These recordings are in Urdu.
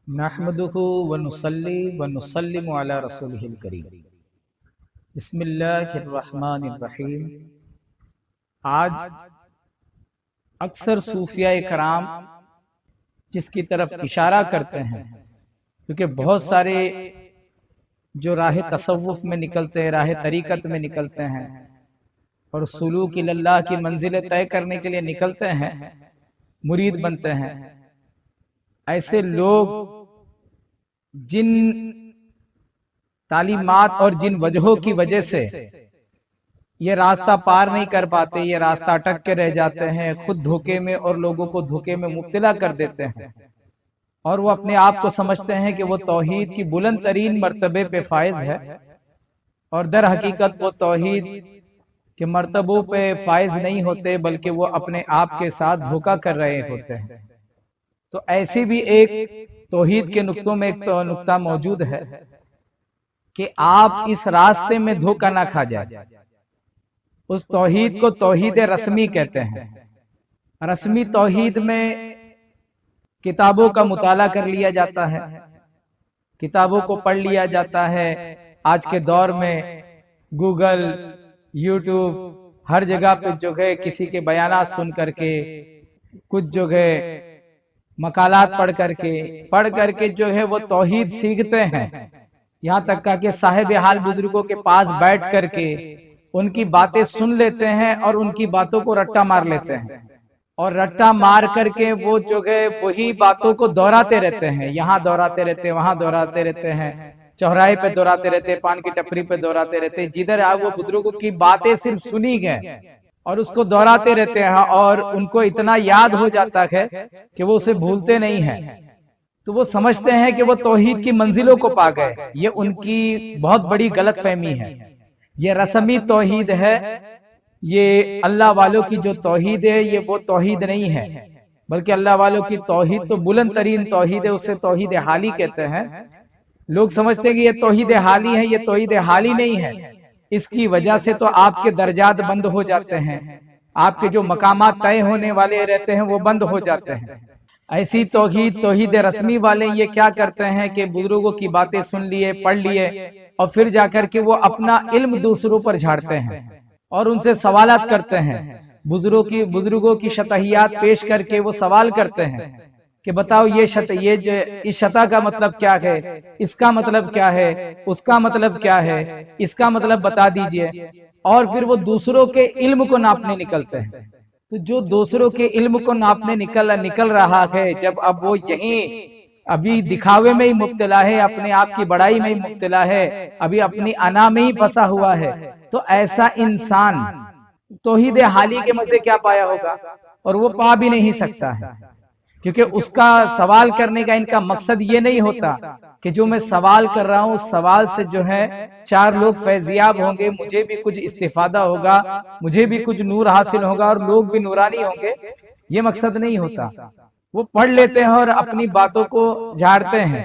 نحمدہ ونصلی ونسلم علی رسولہ الکریم۔ بسم اللہ الرحمن الرحیم۔ آج اکثر صوفیاء کرام جس کی طرف اشارہ کرتے ہیں، کیونکہ بہت سارے جو راہ تصوف میں نکلتے ہیں، راہ طریقت میں نکلتے ہیں اور سلوک اللہ کی منزلیں طے کرنے کے لیے نکلتے ہیں، مرید بنتے ہیں، ایسے لوگ جن تعلیمات اور جن وجہوں کی وجہ سے یہ راستہ پار نہیں کر پاتے، یہ راستہ اٹک کے رہ جاتے ہیں، خود دھوکے میں اور لوگوں کو دھوکے میں مبتلا کر دیتے ہیں، اور وہ اپنے آپ کو سمجھتے ہیں کہ وہ توحید کی بلند ترین مرتبے پہ فائز ہے، اور در حقیقت وہ توحید کے مرتبوں پہ فائز نہیں ہوتے، بلکہ وہ اپنے آپ کے ساتھ دھوکا کر رہے ہوتے ہیں۔ تو ایسی بھی ایک توحید کے نقطوں میں ایک نقطہ موجود ہے کہ آپ اس راستے میں دھوکا نہ کھا جائے۔ اس توحید کو توحید رسمی کہتے ہیں۔ رسمی توحید میں کتابوں کا مطالعہ کر لیا جاتا ہے، کتابوں کو پڑھ لیا جاتا ہے۔ آج کے دور میں گوگل، یوٹیوب، ہر جگہ پہ جو ہے کسی کے بیانات سن کر کے، کچھ جو ہے مقالات پڑھ کر کے جو ہے وہ توحید سیکھتے ہیں، یہاں تک کہ صاحب حال بزرگوں کے پاس بیٹھ کر کے ان کی باتیں سن لیتے ہیں اور ان کی باتوں کو رٹا مار لیتے ہیں، اور رٹا مار کر کے وہ جو ہے وہی باتوں کو دہراتے رہتے ہیں، یہاں دہراتے رہتے ہیں، وہاں دہراتے رہتے ہیں، چوراہے پہ دہراتے رہتے ہیں، پان کی ٹپری پہ دہراتے رہتے ہیں، جدھر وہ بزرگوں کی باتیں صرف سنی گئے اور اس کو دہراتے رہتے ہیں، اور ان کو اتنا یاد ہو جاتا ہے کہ وہ اسے بھولتے نہیں ہیں۔ تو وہ سمجھتے ہیں کہ وہ توحید کی منزلوں کو پا گئے۔ یہ ان کی بہت بڑی غلط فہمی ہے۔ یہ رسمی توحید ہے، یہ اللہ والوں کی جو توحید ہے یہ وہ توحید نہیں ہے، بلکہ اللہ والوں کی توحید تو بلند ترین توحید ہے، اسے توحید حالی کہتے ہیں۔ لوگ سمجھتے ہیں کہ یہ توحید حالی ہے، یہ توحید حالی نہیں ہے۔ اس کی وجہ سے تو آپ کے درجات بند ہو جاتے ہیں، آپ کے جو مقامات طے ہونے والے رہتے ہیں وہ بند ہو جاتے ہیں۔ ایسی توحید رسمی والے یہ کیا کرتے ہیں کہ بزرگوں کی باتیں سن لیے، پڑھ لیے، اور پھر جا کر کے وہ اپنا علم دوسروں پر جھاڑتے ہیں اور ان سے سوالات کرتے ہیں۔ بزرگوں کی شطحیات پیش کر کے وہ سوال کرتے ہیں کہ بتاؤ اس شطح کا مطلب کیا ہے، اس کا مطلب کیا ہے، اس کا مطلب کیا ہے، اس کا مطلب بتا دیجئے، اور پھر وہ دوسروں کے علم کو ناپنے نکلتے ہیں۔ تو جو دوسروں کے علم کو ناپنے نکل رہا ہے، جب اب وہ یہیں ابھی دکھاوے میں ہی مبتلا ہے، اپنے آپ کی بڑائی میں ہی مبتلا ہے، ابھی اپنی انا میں ہی پھنسا ہوا ہے، تو ایسا انسان توحید حالی کے مزے کیا پایا ہوگا، اور وہ پا بھی نہیں سکتا ہے، کیونکہ اس کا سوال کرنے کا ان کا مقصد یہ نہیں ہوتا کہ جو میں سوال کر رہا ہوں اس سوال سے جو ہے چار لوگ فیضیاب ہوں گے، مجھے بھی کچھ استفادہ ہوگا، مجھے بھی کچھ نور حاصل ہوگا اور لوگ بھی نورانی ہوں گے، یہ مقصد نہیں ہوتا۔ وہ پڑھ لیتے ہیں اور اپنی باتوں کو جھاڑتے ہیں،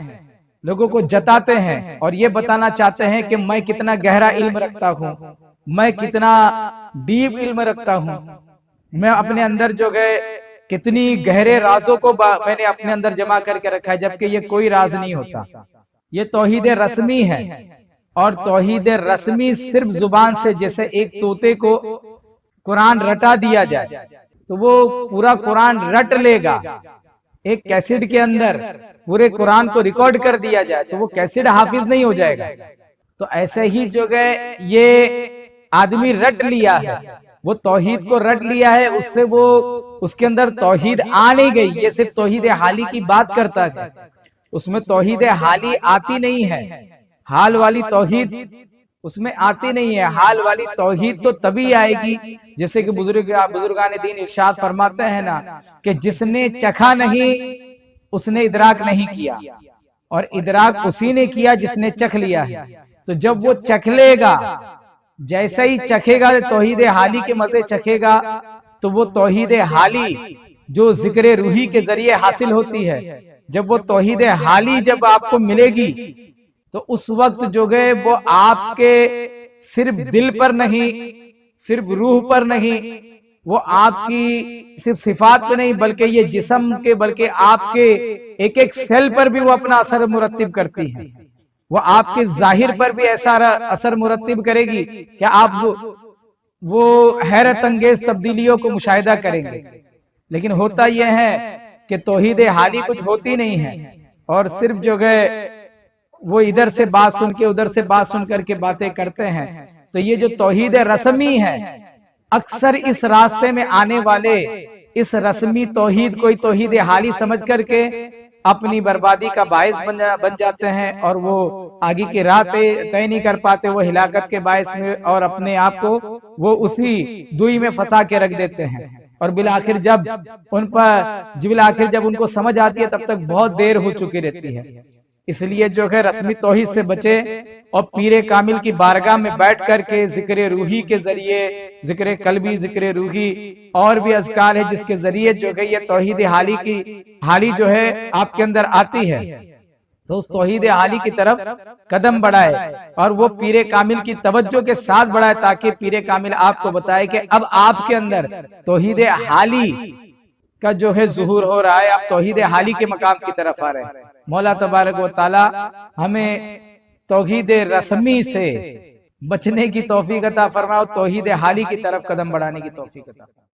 لوگوں کو جتاتے ہیں اور یہ بتانا چاہتے ہیں کہ میں کتنا گہرا علم رکھتا ہوں، میں کتنا ڈیپ علم رکھتا ہوں، میں اپنے اندر جو ہے کتنی گہرے رازوں کو میں نے اپنے اندر جمع کر کے رکھا ہے، جبکہ یہ کوئی راز نہیں ہوتا۔ یہ توحید رسمی ہے، اور توحید رسمی صرف زبان سے، جیسے ایک طوطے کو قرآن رٹا دیا جائے تو وہ پورا قرآن رٹ لے گا، ایک کیسٹ کے اندر پورے قرآن کو ریکارڈ کر دیا جائے تو وہ کیسٹ حافظ نہیں ہو جائے گا۔ تو ایسے ہی جو ہے یہ آدمی رٹ لیا ہے، وہ توحید کو رٹ لیا ہے، اس سے وہ اس کے اندر توحید آ نہیں گئی، یہ صرف توحید حالی کی بات کرتا ہے، اس میں توحید حالی آتی نہیں ہے، حال والی توحید اس میں آتی نہیں ہے۔ حال والی توحید تو تبھی آئے گی جیسے کہ بزرگان دین ارشاد فرماتے ہیں نا کہ جس نے چکھا نہیں اس نے ادراک نہیں کیا، اور ادراک اسی نے کیا جس نے چکھ لیا ہے۔ تو جب وہ چکھ لے گا، جیسا ہی چکھے گا توحید حالی کے مزے چکھے گا، تو وہ توحید حالی جو ذکر روحی کے ذریعے حاصل ہوتی ہے، جب وہ توحید حالی جب آپ کو ملے گی تو اس وقت جو گئے وہ آپ کے صرف دل پر نہیں، صرف روح پر نہیں، وہ آپ کی صرف صفات پہ نہیں بلکہ یہ جسم کے، بلکہ آپ کے ایک ایک سیل پر بھی وہ اپنا اثر مرتب کرتی ہیں. وہ آپ کے ظاہر پر بھی ایسا اثر مرتب کرے گی کہ آپ وہ حیرت انگیز تبدیلیوں کو مشاہدہ کریں گے. لیکن ہوتا یہ ہے کہ توحید حالی کچھ ہوتی نہیں ہے، اور صرف جو ہے وہ ادھر سے بات سن کے ادھر سے بات سن کر کے باتیں کرتے ہیں. تو یہ جو توحید رسمی ہے، اکثر اس راستے میں آنے والے اس رسمی توحید کو توحید حالی سمجھ کر کے اپنی بربادی کا باعث بن جاتے ہیں، اور وہ آگے کی راہ طے نہیں کر پاتے، وہ ہلاکت کے باعث میں، اور اپنے آپ کو وہ اسی دوئی میں پھنسا کے رکھ دیتے ہیں. اور بالآخر جب ان کو سمجھ آتی ہے تب تک بہت دیر ہو چکی رہتی ہے. اس لیے جو ہے رسمی توحید سے بچے، اور پیر کامل کی بارگاہ میں بیٹھ کر کے ذکر روحی کے ذریعے، ذکر قلبی، ذکر روحی اور بھی اذکار ہے جس کے ذریعے جو ہے یہ توحید حالی جو ہے آپ کے اندر آتی ہے. تو اس توحید حالی کی طرف قدم بڑھائے، اور وہ پیر کامل کی توجہ کے ساتھ بڑھائے، تاکہ پیر کامل آپ کو بتائے کہ اب آپ کے اندر توحید حالی کا جو ہے ظہور ہو رہا ہے، آپ توحید حالی کے مقام کی طرف آ رہے ہیں. مولا تبارک و تعالی ہمیں توحید رسمی سے بچنے کی توفیق عطا فرمائے، اور توحید حالی کی طرف قدم بڑھانے کی توفیق عطا فرمائے.